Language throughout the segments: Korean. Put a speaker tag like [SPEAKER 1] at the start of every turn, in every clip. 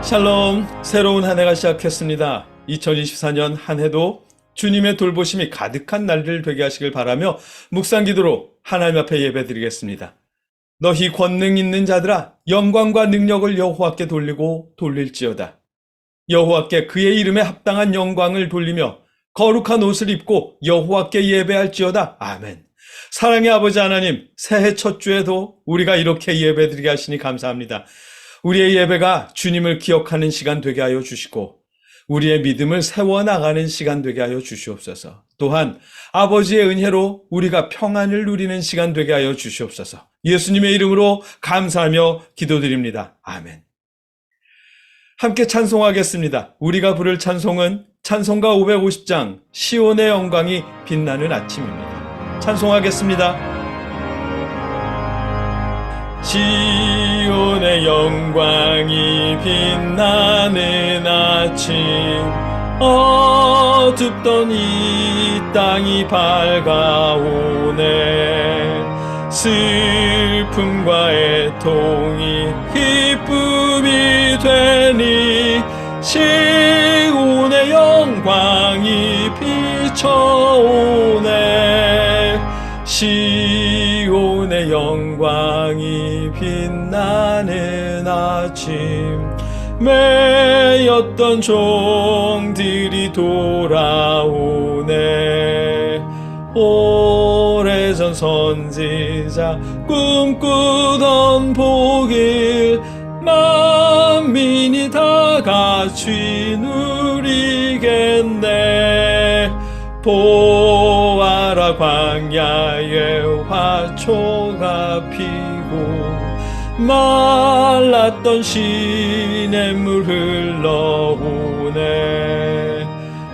[SPEAKER 1] 샬롬, 새로운 한 해가 시작했습니다. 2024년 한 해도 주님의 돌보심이 가득한 날들 되게 하시길 바라며 묵상기도로 하나님 앞에 예배드리겠습니다. 너희 권능 있는 자들아, 영광과 능력을 여호와께 돌리고 돌릴지어다. 여호와께 그의 이름에 합당한 영광을 돌리며 거룩한 옷을 입고 여호와께 예배할지어다. 아멘. 사랑의 아버지 하나님, 새해 첫 주에도 우리가 이렇게 예배드리게 하시니 감사합니다. 우리의 예배가 주님을 기억하는 시간 되게 하여 주시고 우리의 믿음을 세워나가는 시간 되게 하여 주시옵소서. 또한 아버지의 은혜로 우리가 평안을 누리는 시간 되게 하여 주시옵소서. 예수님의 이름으로 감사하며 기도드립니다. 아멘. 함께 찬송하겠습니다. 우리가 부를 찬송은 찬송가 550장 시온의 영광이 빛나는 아침입니다. 찬송하겠습니다. 시온의 영광이 빛나는 아침, 어둡던 이 땅이 밝아오네. 슬픔과 애통이 기쁨이 되니 시온의 영광이 비춰오네. 시온의 영광이 빛나는 아침, 매였던 종들이 돌아오네. 오래전 선지자 꿈꾸던 복을 만민이 다 같이 누리겠네. 보아라, 광야에 화초가 피고 말랐던 시냇물 흘러오네.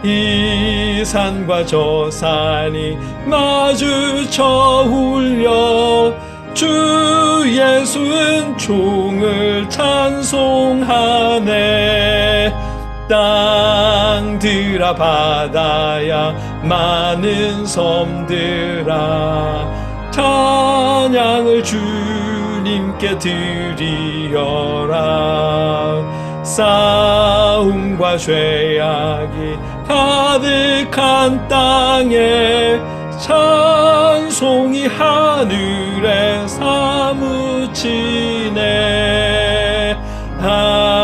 [SPEAKER 1] 이 산과 저 산이 마주쳐 울려 주 예수는 종을 찬송하네. 땅들아, 바다야, 많은 섬들아, 찬양을 주님께 드리어라. 싸움과 죄악이 가득한 땅에 찬송이 하늘에 사무치네. 아멘.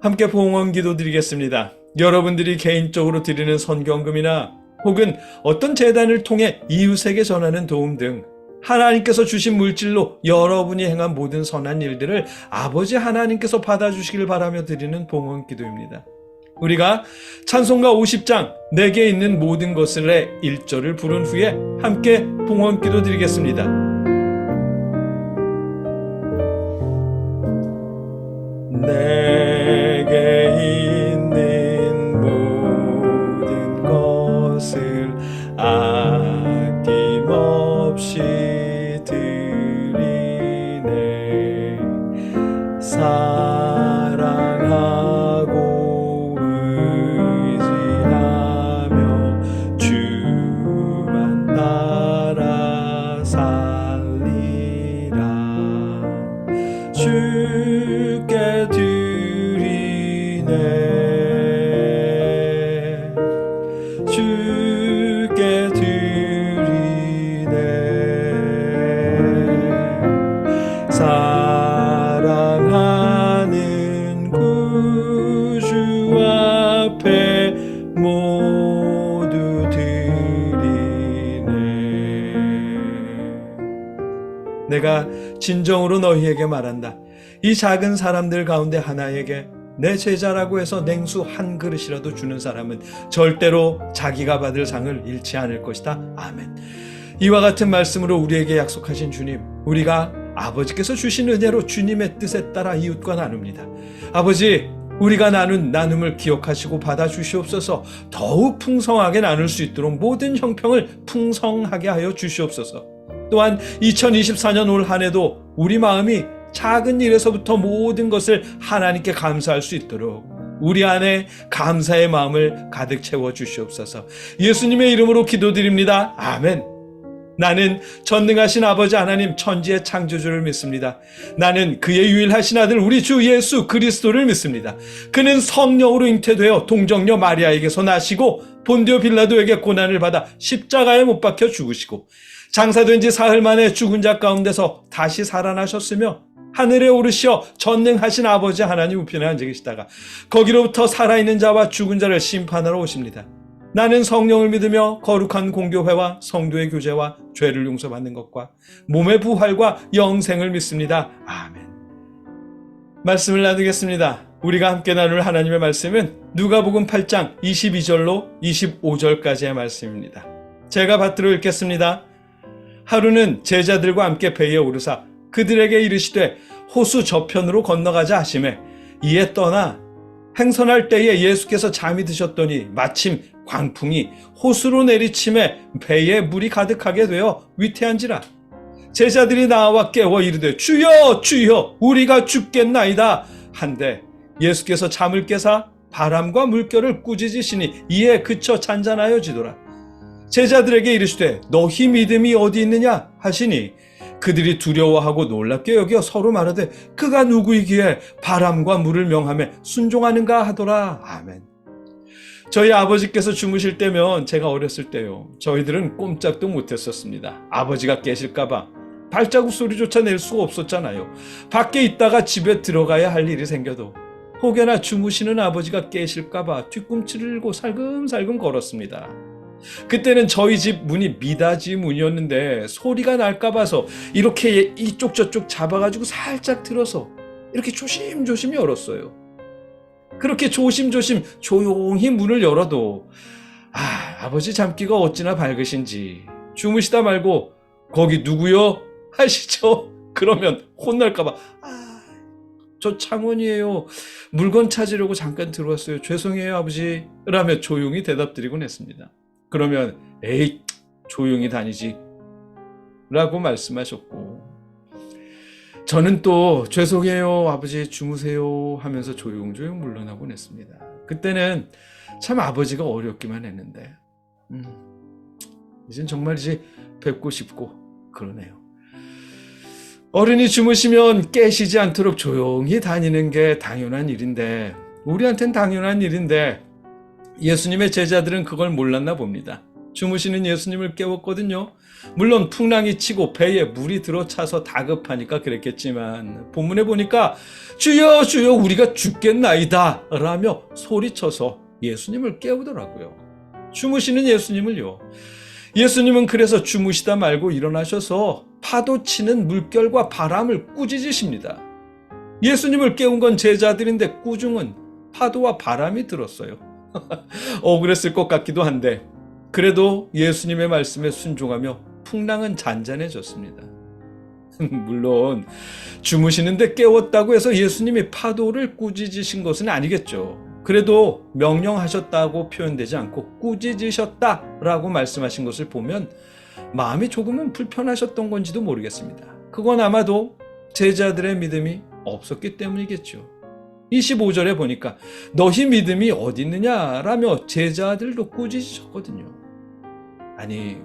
[SPEAKER 1] 함께 봉헌 기도 드리겠습니다. 여러분들이 개인적으로 드리는 선경금이나 혹은 어떤 재단을 통해 이웃에게 전하는 도움 등 하나님께서 주신 물질로 여러분이 행한 모든 선한 일들을 아버지 하나님께서 받아주시길 바라며 드리는 봉헌 기도입니다. 우리가 찬송가 50장 내게 있는 모든 것을의 1절을 부른 후에 함께 봉헌 기도 드리겠습니다. 내게 있는 모든 것을 아낌없이 드리네. 사랑하고 의지하며 주만 따라 살리라. 주께 드리네. 주께 드리네. 사랑하는 구주 앞에 모두 드리네. 내가 진정으로 너희에게 말한다. 이 작은 사람들 가운데 하나에게 내 제자라고 해서 냉수 한 그릇이라도 주는 사람은 절대로 자기가 받을 상을 잃지 않을 것이다. 아멘. 이와 같은 말씀으로 우리에게 약속하신 주님, 우리가 아버지께서 주신 은혜로 주님의 뜻에 따라 이웃과 나눕니다. 아버지, 우리가 나눈 나눔을 기억하시고 받아주시옵소서. 더욱 풍성하게 나눌 수 있도록 모든 형평을 풍성하게 하여 주시옵소서. 또한 2024년 올 한 해도 우리 마음이 작은 일에서부터 모든 것을 하나님께 감사할 수 있도록 우리 안에 감사의 마음을 가득 채워 주시옵소서. 예수님의 이름으로 기도드립니다. 아멘. 나는 전능하신 아버지 하나님 천지의 창조주를 믿습니다. 나는 그의 유일하신 아들 우리 주 예수 그리스도를 믿습니다. 그는 성령으로 잉태되어 동정녀 마리아에게서 나시고 본디오 빌라도에게 고난을 받아 십자가에 못 박혀 죽으시고 장사된 지 사흘 만에 죽은 자 가운데서 다시 살아나셨으며 하늘에 오르시어 전능하신 아버지 하나님 우편에 앉아 계시다가 거기로부터 살아있는 자와 죽은 자를 심판하러 오십니다. 나는 성령을 믿으며 거룩한 공교회와 성도의 교제와 죄를 용서받는 것과 몸의 부활과 영생을 믿습니다. 아멘. 말씀을 나누겠습니다. 우리가 함께 나눌 하나님의 말씀은 누가복음 8장 22절로 25절까지의 말씀입니다. 제가 받들어 읽겠습니다. 하루는 제자들과 함께 배에 오르사 그들에게 이르시되 호수 저편으로 건너가자 하시매 이에 떠나 행선할 때에 예수께서 잠이 드셨더니 마침 광풍이 호수로 내리침에 배에 물이 가득하게 되어 위태한지라. 제자들이 나와 깨워 이르되 주여 주여 우리가 죽겠나이다 한데 예수께서 잠을 깨사 바람과 물결을 꾸짖으시니 이에 그쳐 잔잔하여지더라. 제자들에게 이르시되 너희 믿음이 어디 있느냐 하시니 그들이 두려워하고 놀랍게 여겨 서로 말하되 그가 누구이기에 바람과 물을 명하며 순종하는가 하더라. 아멘. 저희 아버지께서 주무실 때면 제가 어렸을 때요. 저희들은 꼼짝도 못했었습니다. 아버지가 깨실까봐 발자국 소리조차 낼 수가 없었잖아요. 밖에 있다가 집에 들어가야 할 일이 생겨도 혹여나 주무시는 아버지가 깨실까봐 뒤꿈치를 들고 살금살금 걸었습니다. 그때는 저희 집 문이 미닫이 문이었는데 소리가 날까 봐서 이렇게 이쪽 저쪽 잡아가지고 살짝 들어서 이렇게 조심조심 열었어요. 그렇게 조심조심 조용히 문을 열어도 아버지 잠기가 어찌나 밝으신지 주무시다 말고 거기 누구요? 하시죠. 그러면 혼날까 봐 저 창원이에요. 물건 찾으려고 잠깐 들어왔어요. 죄송해요 아버지 라며 조용히 대답드리곤 했습니다. 그러면 에이 조용히 다니지 라고 말씀하셨고 저는 또 죄송해요 아버지 주무세요 하면서 조용조용 물러나곤 했습니다. 그때는 참 아버지가 어렵기만 했는데 이젠 정말 이제 뵙고 싶고 그러네요. 어른이 주무시면 깨시지 않도록 조용히 다니는 게 당연한 일인데 우리한텐 당연한 일인데 예수님의 제자들은 그걸 몰랐나 봅니다. 주무시는 예수님을 깨웠거든요. 물론 풍랑이 치고 배에 물이 들어차서 다급하니까 그랬겠지만 본문에 보니까 주여 주여 우리가 죽겠나이다 라며 소리쳐서 예수님을 깨우더라고요. 주무시는 예수님을요. 예수님은 그래서 주무시다 말고 일어나셔서 파도 치는 물결과 바람을 꾸짖으십니다. 예수님을 깨운 건 제자들인데 꾸중은 파도와 바람이 들었어요. 억울했을 것 같기도 한데 그래도 예수님의 말씀에 순종하며 풍랑은 잔잔해졌습니다. 물론 주무시는데 깨웠다고 해서 예수님이 파도를 꾸짖으신 것은 아니겠죠. 그래도 명령하셨다고 표현되지 않고 꾸짖으셨다라고 말씀하신 것을 보면 마음이 조금은 불편하셨던 건지도 모르겠습니다. 그건 아마도 제자들의 믿음이 없었기 때문이겠죠. 25절에 보니까 너희 믿음이 어디 있느냐라며 제자들도 꾸짖으셨거든요. 아니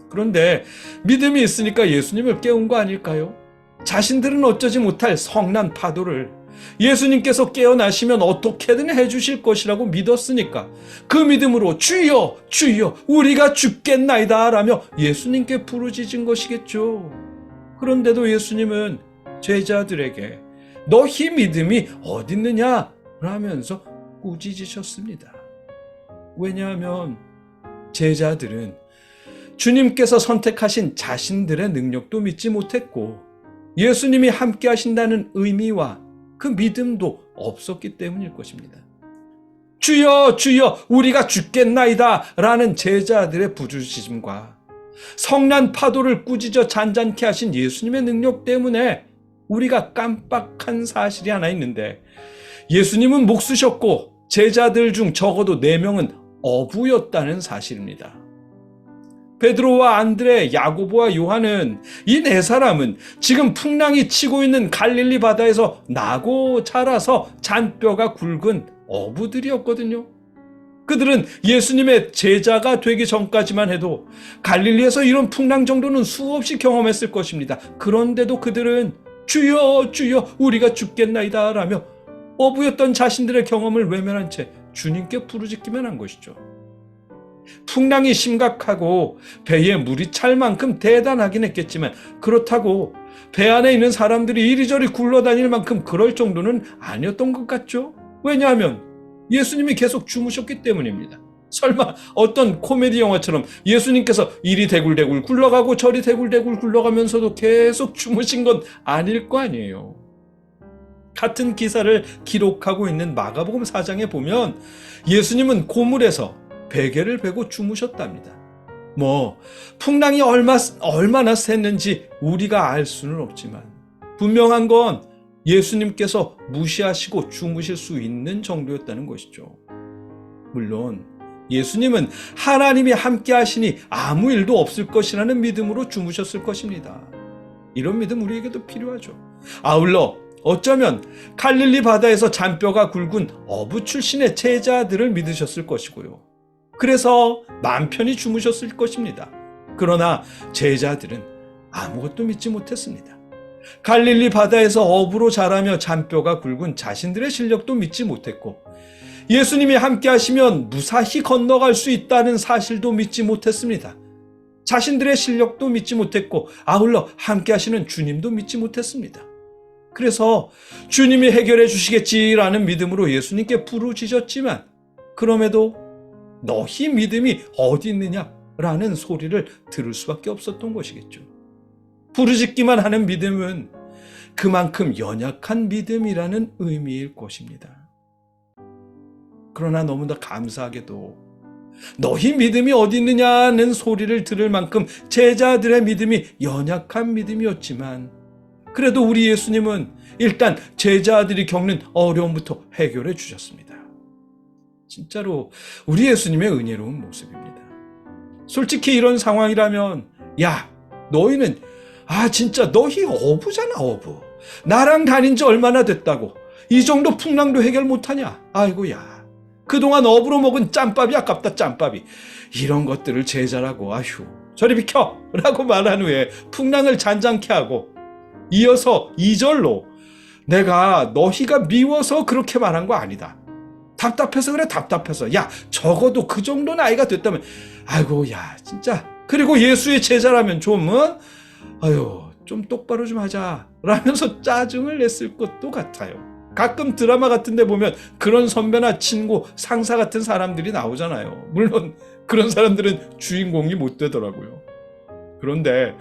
[SPEAKER 1] 그런데 믿음이 있으니까 예수님을 깨운 거 아닐까요? 자신들은 어쩌지 못할 성난 파도를 예수님께서 깨어나시면 어떻게든 해주실 것이라고 믿었으니까 그 믿음으로 주여 주여 우리가 죽겠나이다 라며 예수님께 부르짖은 것이겠죠. 그런데도 예수님은 제자들에게 너희 믿음이 어딨느냐 라면서 꾸짖으셨습니다. 왜냐하면 제자들은 주님께서 선택하신 자신들의 능력도 믿지 못했고 예수님이 함께 하신다는 의미와 그 믿음도 없었기 때문일 것입니다. 주여 주여 우리가 죽겠나이다 라는 제자들의 부르짖음과 성난 파도를 꾸짖어 잔잔케 하신 예수님의 능력 때문에 우리가 깜빡한 사실이 하나 있는데 예수님은 못 쓰셨고 제자들 중 적어도 4명은 어부였다는 사실입니다. 베드로와 안드레, 야고보와 요한은 이 4사람은 지금 풍랑이 치고 있는 갈릴리 바다에서 나고 자라서 잔뼈가 굵은 어부들이었거든요. 그들은 예수님의 제자가 되기 전까지만 해도 갈릴리에서 이런 풍랑 정도는 수없이 경험했을 것입니다. 그런데도 그들은 주여 주여 우리가 죽겠나이다 라며 어부였던 자신들의 경험을 외면한 채 주님께 부르짖기만 한 것이죠. 풍랑이 심각하고 배에 물이 찰 만큼 대단하긴 했겠지만 그렇다고 배 안에 있는 사람들이 이리저리 굴러다닐 만큼 그럴 정도는 아니었던 것 같죠. 왜냐하면 예수님이 계속 주무셨기 때문입니다. 설마 어떤 코미디 영화처럼 예수님께서 이리 대굴대굴 굴러가고 저리 대굴대굴 굴러가면서도 계속 주무신 건 아닐 거 아니에요. 같은 기사를 기록하고 있는 마가복음 4장에 보면 예수님은 고물에서 베개를 베고 주무셨답니다. 풍랑이 얼마나 셌는지 우리가 알 수는 없지만 분명한 건 예수님께서 무시하시고 주무실 수 있는 정도였다는 것이죠. 물론 예수님은 하나님이 함께 하시니 아무 일도 없을 것이라는 믿음으로 주무셨을 것입니다. 이런 믿음 우리에게도 필요하죠. 아울러 어쩌면 갈릴리 바다에서 잔뼈가 굵은 어부 출신의 제자들을 믿으셨을 것이고요. 그래서 마음 편히 주무셨을 것입니다. 그러나 제자들은 아무것도 믿지 못했습니다. 갈릴리 바다에서 어부로 자라며 잔뼈가 굵은 자신들의 실력도 믿지 못했고 예수님이 함께 하시면 무사히 건너갈 수 있다는 사실도 믿지 못했습니다. 자신들의 실력도 믿지 못했고 아울러 함께 하시는 주님도 믿지 못했습니다. 그래서 주님이 해결해 주시겠지라는 믿음으로 예수님께 부르짖었지만 그럼에도 너희 믿음이 어디 있느냐라는 소리를 들을 수밖에 없었던 것이겠죠. 부르짖기만 하는 믿음은 그만큼 연약한 믿음이라는 의미일 것입니다. 그러나 너무나 감사하게도 너희 믿음이 어디 있느냐는 소리를 들을 만큼 제자들의 믿음이 연약한 믿음이었지만 그래도 우리 예수님은 일단 제자들이 겪는 어려움부터 해결해 주셨습니다. 진짜로 우리 예수님의 은혜로운 모습입니다. 솔직히 이런 상황이라면 야 너희는 진짜 너희 어부잖아 어부. 나랑 다닌 지 얼마나 됐다고 이 정도 풍랑도 해결 못하냐. 아이고야 그동안 어부로 먹은 짬밥이 아깝다 짬밥이. 이런 것들을 제자라고 아휴 저리 비켜 라고 말한 후에 풍랑을 잔잔케 하고 이어서 2절로 내가 너희가 미워서 그렇게 말한 거 아니다. 답답해서 그래 답답해서. 야 적어도 그 정도 나이가 됐다면 아이고 야 진짜. 그리고 예수의 제자라면 좀 좀 똑바로 좀 하자 라면서 짜증을 냈을 것도 같아요. 가끔 드라마 같은 데 보면 그런 선배나 친구, 상사 같은 사람들이 나오잖아요. 물론 그런 사람들은 주인공이 못 되더라고요. 그런데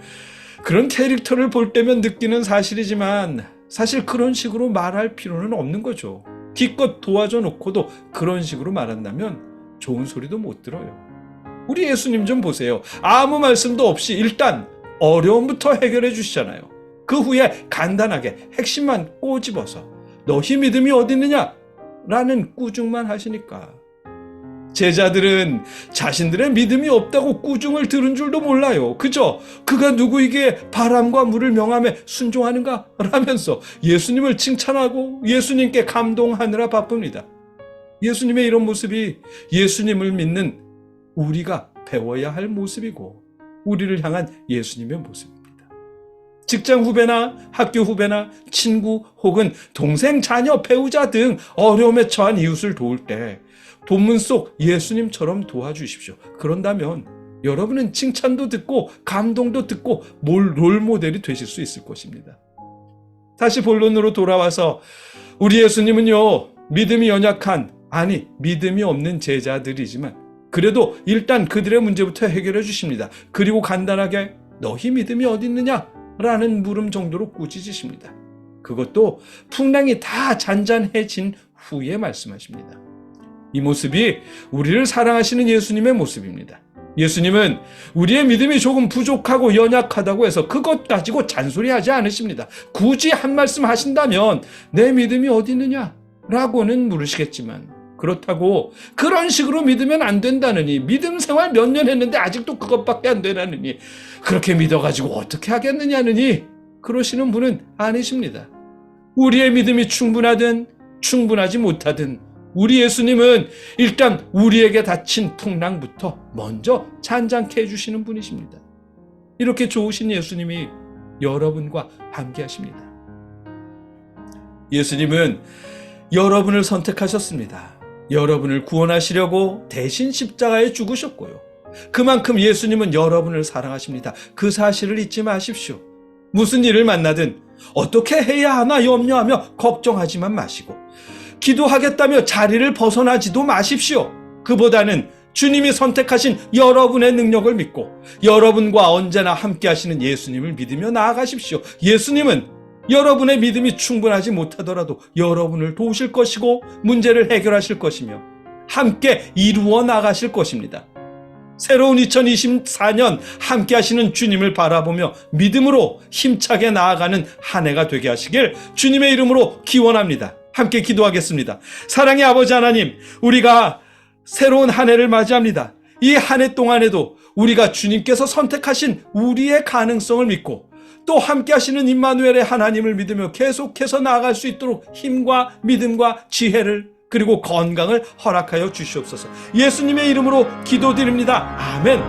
[SPEAKER 1] 그런 캐릭터를 볼 때면 느끼는 사실이지만 사실 그런 식으로 말할 필요는 없는 거죠. 기껏 도와줘 놓고도 그런 식으로 말한다면 좋은 소리도 못 들어요. 우리 예수님 좀 보세요. 아무 말씀도 없이 일단 어려움부터 해결해 주시잖아요. 그 후에 간단하게 핵심만 꼬집어서 너희 믿음이 어디 있느냐? 라는 꾸중만 하시니까 제자들은 자신들의 믿음이 없다고 꾸중을 들은 줄도 몰라요. 그저 그가 누구에게 바람과 물을 명함에 순종하는가? 라면서 예수님을 칭찬하고 예수님께 감동하느라 바쁩니다. 예수님의 이런 모습이 예수님을 믿는 우리가 배워야 할 모습이고 우리를 향한 예수님의 모습입니다. 직장 후배나 학교 후배나 친구 혹은 동생, 자녀, 배우자 등 어려움에 처한 이웃을 도울 때 본문 속 예수님처럼 도와주십시오. 그런다면 여러분은 칭찬도 듣고 감동도 듣고 롤모델이 되실 수 있을 것입니다. 다시 본론으로 돌아와서 우리 예수님은요 믿음이 연약한 믿음이 없는 제자들이지만 그래도 일단 그들의 문제부터 해결해 주십니다. 그리고 간단하게 너희 믿음이 어디 있느냐? 라는 물음 정도로 꾸짖으십니다. 그것도 풍랑이 다 잔잔해진 후에 말씀하십니다. 이 모습이 우리를 사랑하시는 예수님의 모습입니다. 예수님은 우리의 믿음이 조금 부족하고 연약하다고 해서 그것 가지고 잔소리하지 않으십니다. 굳이 한 말씀 하신다면 내 믿음이 어디 있느냐? 라고는 물으시겠지만 그렇다고 그런 식으로 믿으면 안 된다느니 믿음 생활 몇 년 했는데 아직도 그것밖에 안 되라느니 그렇게 믿어가지고 어떻게 하겠느냐느니 그러시는 분은 아니십니다. 우리의 믿음이 충분하든 충분하지 못하든 우리 예수님은 일단 우리에게 닥친 풍랑부터 먼저 잔잔케 해주시는 분이십니다. 이렇게 좋으신 예수님이 여러분과 함께 하십니다. 예수님은 여러분을 선택하셨습니다. 여러분을 구원하시려고 대신 십자가에 죽으셨고요. 그만큼 예수님은 여러분을 사랑하십니다. 그 사실을 잊지 마십시오. 무슨 일을 만나든 어떻게 해야 하나 염려하며 걱정하지만 마시고, 기도하겠다며 자리를 벗어나지도 마십시오. 그보다는 주님이 선택하신 여러분의 능력을 믿고 여러분과 언제나 함께 하시는 예수님을 믿으며 나아가십시오. 예수님은 여러분의 믿음이 충분하지 못하더라도 여러분을 도우실 것이고 문제를 해결하실 것이며 함께 이루어 나가실 것입니다. 새로운 2024년 함께 하시는 주님을 바라보며 믿음으로 힘차게 나아가는 한 해가 되게 하시길 주님의 이름으로 기원합니다. 함께 기도하겠습니다. 사랑의 아버지 하나님, 우리가 새로운 한 해를 맞이합니다. 이 한 해 동안에도 우리가 주님께서 선택하신 우리의 가능성을 믿고 또 함께 하시는 임마누엘의 하나님을 믿으며 계속해서 나아갈 수 있도록 힘과 믿음과 지혜를 그리고 건강을 허락하여 주시옵소서. 예수님의 이름으로 기도드립니다. 아멘.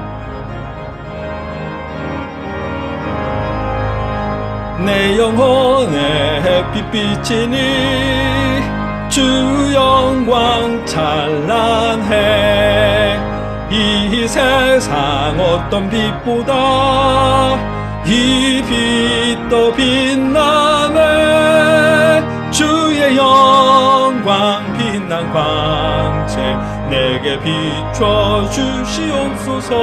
[SPEAKER 1] 내 영혼에 햇빛 비치니 주 영광 찬란해. 이 세상 어떤 빛보다 이 빛 더 빛나네. 주의 영광 빛난 광채 내게 비춰 주시옵소서.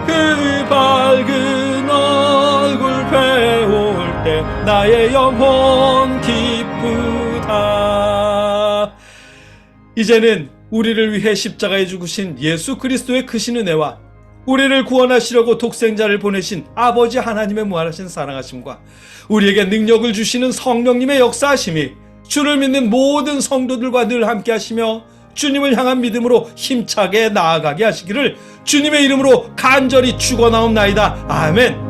[SPEAKER 1] 그 밝은 얼굴 배울 때 나의 영혼 기쁘다. 이제는 우리를 위해 십자가에 죽으신 예수 그리스도의 크신 은혜와 우리를 구원하시려고 독생자를 보내신 아버지 하나님의 무한하신 사랑하심과 우리에게 능력을 주시는 성령님의 역사하심이 주를 믿는 모든 성도들과 늘 함께 하시며 주님을 향한 믿음으로 힘차게 나아가게 하시기를 주님의 이름으로 간절히 축원하옵나이다. 아멘.